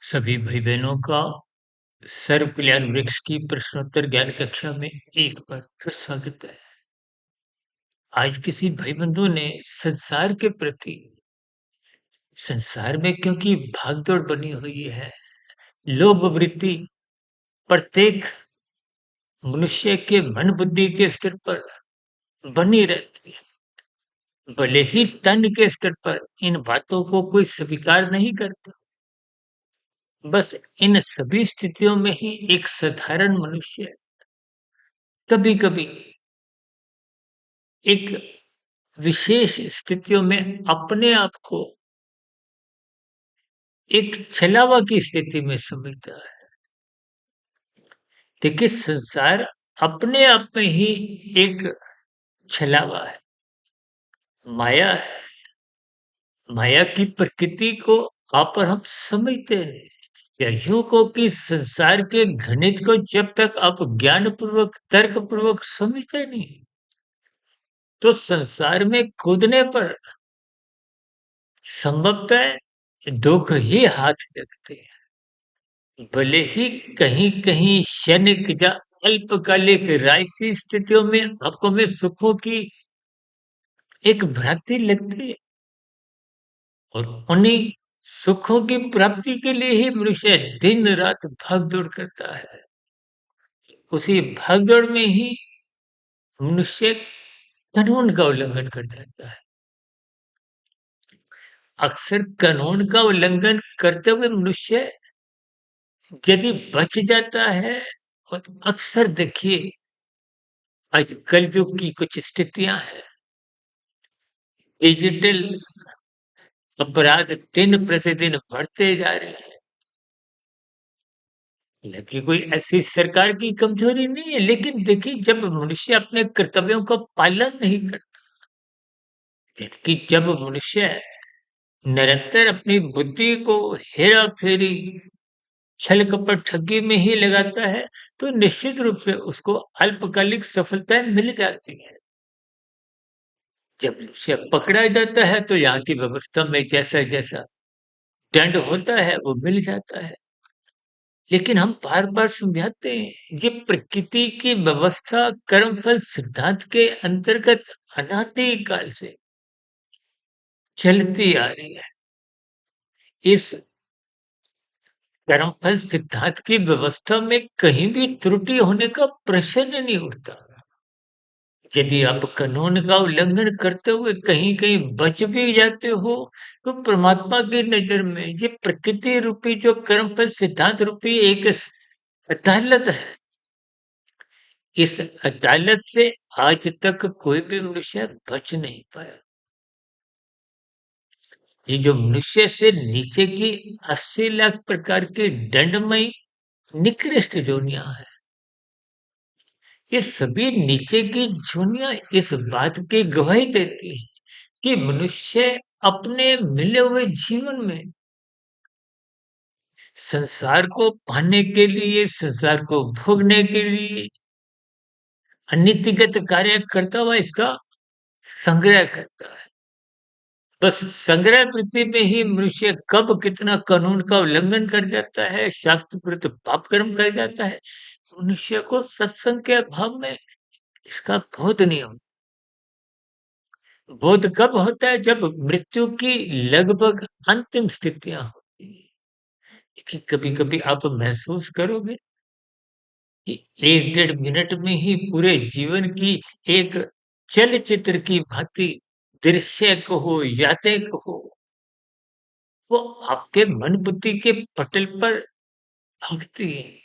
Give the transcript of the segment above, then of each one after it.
सभी भाई बहनों का सर्व कल्याण वृक्ष की प्रश्नोत्तर ज्ञान कक्षा में एक बार फिर स्वागत है। आज किसी भाई बंधु ने संसार के प्रति, संसार में क्योंकि भागदौड़ बनी हुई है, लोभ वृत्ति प्रत्येक मनुष्य के मन बुद्धि के स्तर पर बनी रहती है। भले ही तन के स्तर पर इन बातों को कोई स्वीकार नहीं करता, बस इन सभी स्थितियों में ही एक साधारण मनुष्य कभी कभी एक विशेष स्थितियों में अपने आप को एक छलावा की स्थिति में समझता है। देखिए, संसार अपने आप में ही एक छलावा है, माया है। माया की प्रकृति को आप और हम समझते नहीं, या यूं को कि संसार के गणित को जब तक आप ज्ञान पूर्वक तर्क पूर्वक समझते नहीं, तो संसार में कूदने पर संभवतः दुख ही हाथ लगते हैं। भले ही कहीं कहीं क्षणिक या अल्पकालिक राजसी स्थितियों में आपको में सुखों की एक भ्रांति लगती है, और उन्हीं सुखों की प्राप्ति के लिए ही मनुष्य दिन रात भाग दौड़ करता है। उसी भागदौड़ में ही मनुष्य कानून का उल्लंघन कर जाता है। अक्सर कानून का उल्लंघन करते हुए मनुष्य यदि बच जाता है, और अक्सर देखिए आज कलयुग की कुछ स्थितियां हैं, डिजिटल अपराध दिन प्रतिदिन बढ़ते जा रहे हैं। हालांकि कोई ऐसी सरकार की कमजोरी नहीं है, लेकिन देखिए जब मनुष्य अपने कर्तव्यों का पालन नहीं करता, जबकि जब मनुष्य निरंतर अपनी बुद्धि को हेरा फेरी, छल कपट ठगी में ही लगाता है, तो निश्चित रूप से उसको अल्पकालिक सफलताएं मिल जाती है। जब मनुष्य पकड़ा जाता है तो यहाँ की व्यवस्था में जैसा जैसा दंड होता है वो मिल जाता है। लेकिन हम बार बार समझाते हैं, ये प्रकृति की व्यवस्था कर्मफल सिद्धांत के अंतर्गत अनादि काल से चलती आ रही है। इस कर्मफल सिद्धांत की व्यवस्था में कहीं भी त्रुटि होने का प्रश्न नहीं उठता। यदि आप कानून का उल्लंघन करते हुए कहीं कहीं बच भी जाते हो, तो परमात्मा की नजर में ये प्रकृति रूपी जो कर्मफल सिद्धांत रूपी एक अदालत है, इस अदालत से आज तक कोई भी मनुष्य बच नहीं पाया। ये जो मनुष्य से नीचे की 80 लाख प्रकार की दंडमयी निकृष्ट जोनियां है, ये सभी नीचे की जोनियां इस बात की गवाही देती है कि मनुष्य अपने मिले हुए जीवन में संसार को पाने के लिए, संसार को भोगने के लिए अनीतिगत कार्य करता हुआ इसका संग्रह करता है। बस संग्रह वृत्ति में ही मनुष्य कब कितना कानून का उल्लंघन कर जाता है, शास्त्र विरुद्ध पाप कर्म कर जाता है, मनुष्य को सत्संग के अभाव में इसका बोध नहीं होता। बोध कब होता है? जब मृत्यु की लगभग अंतिम स्थितियां होती है कि कभी कभी आप महसूस करोगे कि एक डेढ़ मिनट में ही पूरे जीवन की एक चलचित्र की भांति दृश्य कहो, यादें कहो, वो आपके मन बुद्धि के पटल पर भागती है।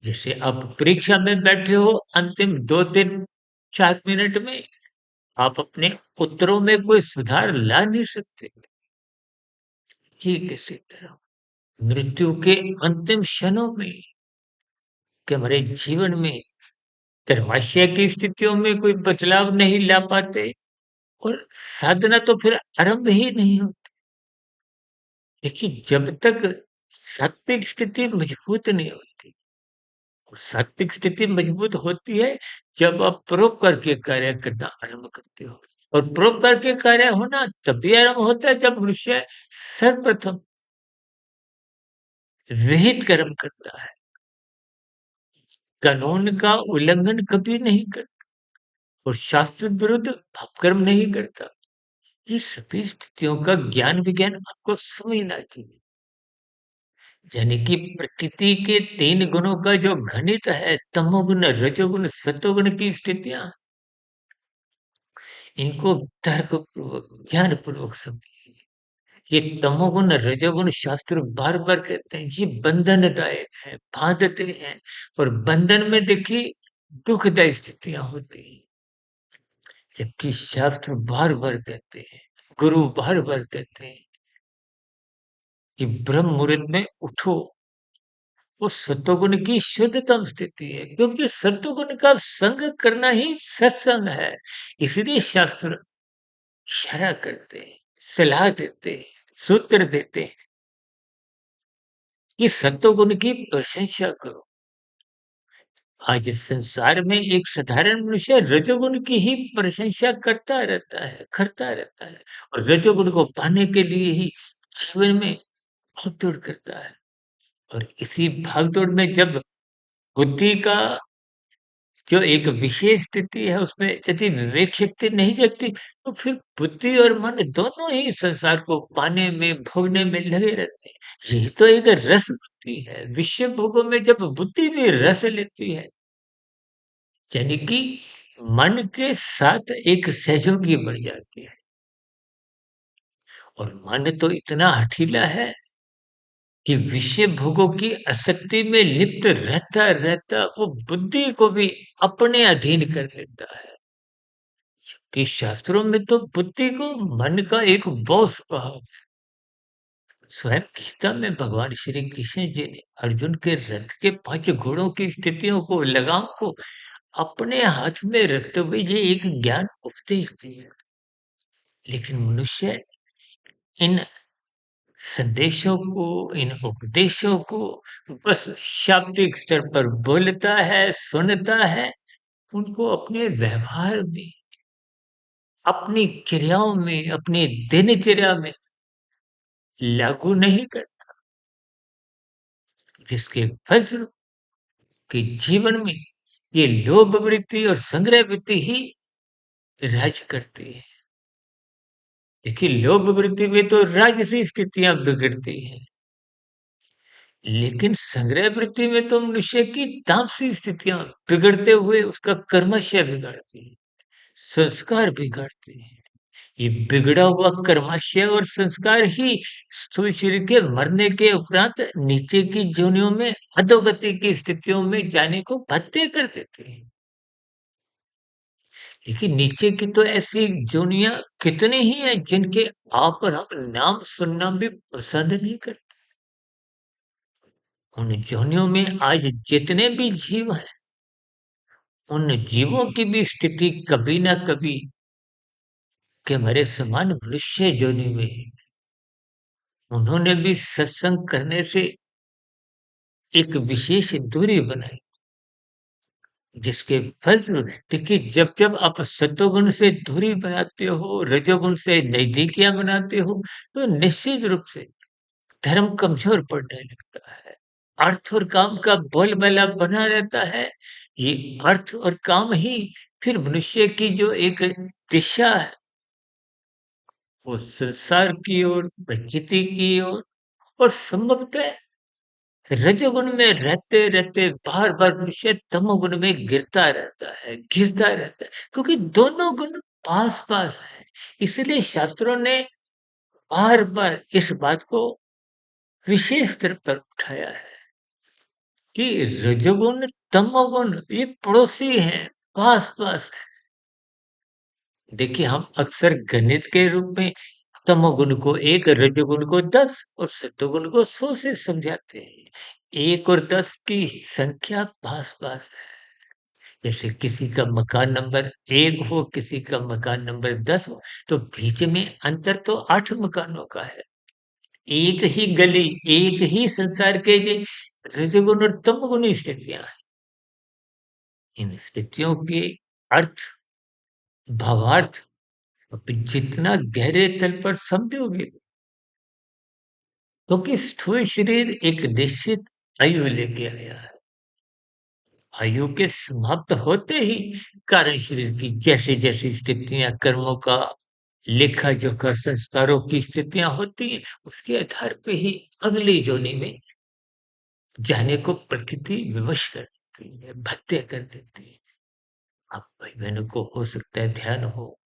जैसे आप परीक्षा में बैठे हो, अंतिम 2 3 4 मिनट में आप अपने उत्तरों में कोई सुधार ला नहीं सकते। ठीक इसी तरह मृत्यु के अंतिम क्षणों में कि हमारे जीवन में गर्भाशय की स्थितियों में कोई बदलाव नहीं ला पाते, और साधना तो फिर आरंभ ही नहीं होती। देखिए, जब तक सात्विक स्थिति मजबूत नहीं होती, और सात्विक स्थिति मजबूत होती है जब आप परोपकार के कार्य करना आरंभ करते हो, और परोपकार के कार्य होना तभी आरंभ होता है जब मनुष्य सर्वप्रथम विहित कर्म करता है, कानून का उल्लंघन कभी नहीं करता और शास्त्र विरुद्ध अपकर्म नहीं करता। ये सभी स्थितियों का ज्ञान विज्ञान आपको समझना चाहिए। यानी कि प्रकृति के 3 गुणों का जो गणित है, तमोगुण, रजोगुण, सतोगुण की स्थितियाँ, इनको तर्कपूर्वक, ज्ञानपूर्वक समझिए। ये तमोगुण, रजोगुण शास्त्र बार-बार कहते हैं, ये बंधनदायक है, बांधते हैं और बंधन में देखिए दुखदायी स्थितियाँ होती हैं। जबकि शास्त्र बार-बार कहते हैं, गुरु बार-बार कहते हैं कि ब्रह्म मुहूर्त में उठो, वो सत्वगुण की शुद्धतम स्थिति है, क्योंकि सत्वगुण का संग करना ही सत्संग है। इसलिए शास्त्र इशारा करते हैं, सलाह देते हैं, सूत्र देते हैं कि सत्वगुण की प्रशंसा करो। आज इस संसार में एक साधारण मनुष्य रजोगुण की ही प्रशंसा करता रहता है और रजोगुण को पाने के लिए ही जीवन में भागदौड़ करता है। और इसी भागदौड़ में जब बुद्धि का जो एक विशेष स्थिति है उसमें यदि विवेक शक्ति नहीं जगती, तो फिर बुद्धि और मन दोनों ही संसार को पाने में, भोगने में लगे रहते हैं। यही तो एक रस बुद्धि है। विषय भोगों में जब बुद्धि भी रस लेती है, यानी कि मन के साथ एक सहयोगी बन जाती है। और मन तो इतना हठीला है कि विषय भोगों की आसक्ति में लिप्त रहता वो बुद्धि को भी अपने अधीन कर लेता है। कि शास्त्रों में तो बुद्धि को मन का एक बॉस कहा। स्वयं गीता में भगवान श्री कृष्ण जी ने अर्जुन के रथ के 5 घोड़ों की स्थितियों को, लगाम को अपने हाथ में रखते हुए ये एक ज्ञान उपदेश दिया। लेकिन मनुष्य इन संदेशों को, इन उपदेशों को बस शाब्दिक स्तर पर बोलता है, सुनता है, उनको अपने व्यवहार में, अपनी क्रियाओं में, अपनी दिनचर्या में लागू नहीं करता, जिसके फलस्वरूप कि जीवन में ये लोभ वृत्ति और संग्रह वृत्ति ही राज करती है। देखिए, लोभ वृत्ति में तो राजसी स्थितियां बिगड़ती हैं, लेकिन संग्रह वृत्ति में तो मनुष्य की तामसी स्थितियां बिगड़ते हुए उसका कर्मशय बिगाड़ती है, संस्कार बिगाड़ती है। ये बिगड़ा हुआ कर्माशय और संस्कार ही स्थूल शरीर के मरने के उपरांत नीचे की योनियों में, अधोगति की स्थितियों में जाने को बाध्य कर देते हैं। देखिए, नीचे की तो ऐसी योनियां कितनी ही हैं जिनके आप और हम नाम सुनना भी पसंद नहीं करते। उन योनियों में आज जितने भी जीव हैं, उन जीवों की भी स्थिति कभी ना कभी कि हमारे समान मनुष्य योनि में उन्होंने भी सत्संग करने से एक विशेष दूरी बनाई, जिसके फलस्वरूप देखिए, जब जब आप सत्वगुण से दूरी बनाते हो, रजोगुण से नजदीकियां बनाते हो, तो निश्चित रूप से धर्म कमजोर पड़ने लगता है। अर्थ और काम का बोलबाला बना रहता है। ये अर्थ और काम ही फिर मनुष्य की जो एक दिशा है, वो संसार की ओर, प्रकृति की ओर और संभवतः रजोगुण में रहते-रहते बार-बार मनुष्य तमोगुण में गिरता रहता है, क्योंकि दोनों गुण पास-पास हैं। इसलिए शास्त्रों ने बार-बार इस बात को विशेष स्तर पर उठाया है कि रजोगुण, तमोगुण ये पड़ोसी हैं, पास-पास हैं। देखिए, हम अक्सर गणित के रूप में तमोगुण को 1, रजोगुण को 10 और सत्वगुण को 100 से समझाते हैं। 1 और 10 की संख्या पास-पास है। जैसे किसी का मकान नंबर 1 हो, किसी का मकान नंबर 10 हो, तो बीच में अंतर तो 8 मकानों का है। एक ही गली, एक ही संसार के ये रजोगुण और तमोगुणी स्थितियाँ हैं। इन स्थितियों के अर्थ, भावार्थ अब जितना गहरे तल पर समझोगे, क्योंकि स्थूल शरीर एक निश्चित आयु लेके आया है। आयु के समाप्त होते ही कारण शरीर की जैसी-जैसी स्थितियाँ, कर्मों का लेखा-जोखा, संस्कारों की स्थितियाँ होती हैं, उसके आधार पे ही अगली योनि में जाने को प्रकृति विवश कर देती है, भत्ते कर देती है। अब भाई-बहनों को हो सकता है ध्यान हो,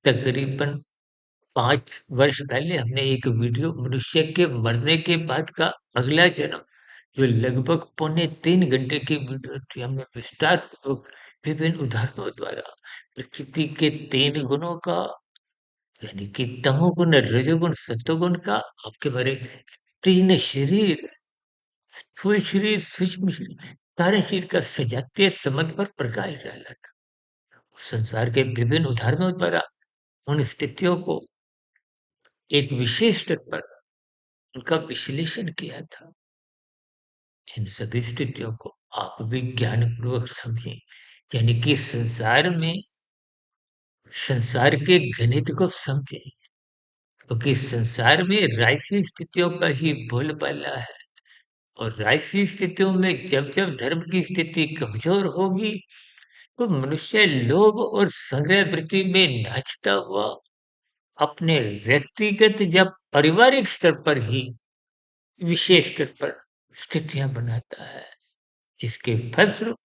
तकरीबन 5 वर्ष पहले हमने एक वीडियो मनुष्य के मरने के बाद का अगला जन्म, जो लगभग पौने 3 घंटे की वीडियो थी, हमने विस्तार पूर्वक विभिन्न उदाहरणों द्वारा प्रकृति के 3 गुणों का, यानी कि तमोगुण, रजोगुण, सत्वगुण का, आपके बारे 3 शरीर, स्थूल शरीर, सूक्ष्म शरीर, कार्य शरीर का सजातीय संबंध पर प्रकाश डाला था। संसार के विभिन्न उदाहरणों द्वारा उन स्थितियों को एक विशेष स्तर पर उनका विश्लेषण किया था। इन सभी स्थितियों को आप भी ज्ञानपूर्वक समझें, यानी कि संसार के गणित को समझें, क्योंकि संसार में राजसी स्थितियों का ही बोलबाला है। और राजसी स्थितियों में जब-जब धर्म की स्थिति कमजोर होगी, तो मनुष्य लोभ और संग्रह वृत्ति में नाचता हुआ अपने व्यक्तिगत या पारिवारिक स्तर पर ही विशेष स्तर पर स्थितियां बनाता है, जिसके फलस्वरूप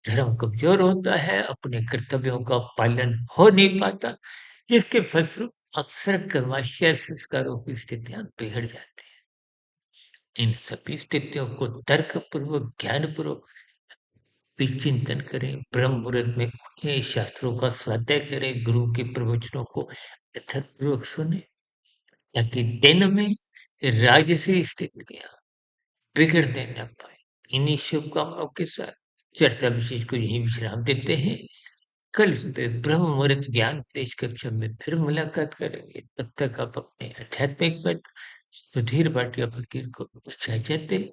धर्म कमजोर होता है, अपने कर्तव्यों का पालन हो नहीं पाता, जिसके फलस्वरूप अक्सर कर्माशय संस्कारों की स्थितियां बिगड़ जाती हैं। इन सभी स्थितियों को तर्कपूर्वक, ज्ञानपूर्वक विचिंतन करें, ब्रह्म मुहूर्त में उठें, शास्त्रों का स्वाध्याय करें, गुरु के प्रवचनों को यथापूर्वक सुने, ताकि दिन में राजसी स्थितियां बिगड़ने न पाए। इन्हीं शुभकामनाओं के साथ चर्चा विशेष को यहीं विश्राम देते हैं। कल सुबह ब्रह्म मुहूर्त ज्ञान उपदेश कक्षा में फिर मुलाकात करेंगे। तब तक आप अपने आध्यात्मिक पथ सुधीर भाटिया फकीर को इजाजत दें।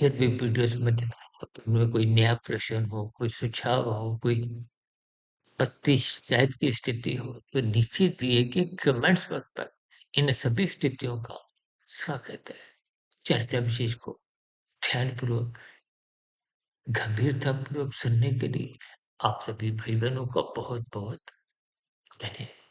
फिर भी वीडियो संबंधित उनमें कोई नया प्रश्न हो, कोई सुझाव हो, कोई आपत्ति शिकायत की स्थिति हो, तो नीचे दिए गए कमेंट्स बॉक्स पर इन सभी स्थितियों का स्वागत है। चर्चा विशेष को ध्यानपूर्वक, गंभीरतापूर्वक सुनने के लिए आप सभी भाई-बहनों का बहुत-बहुत धन्यवाद।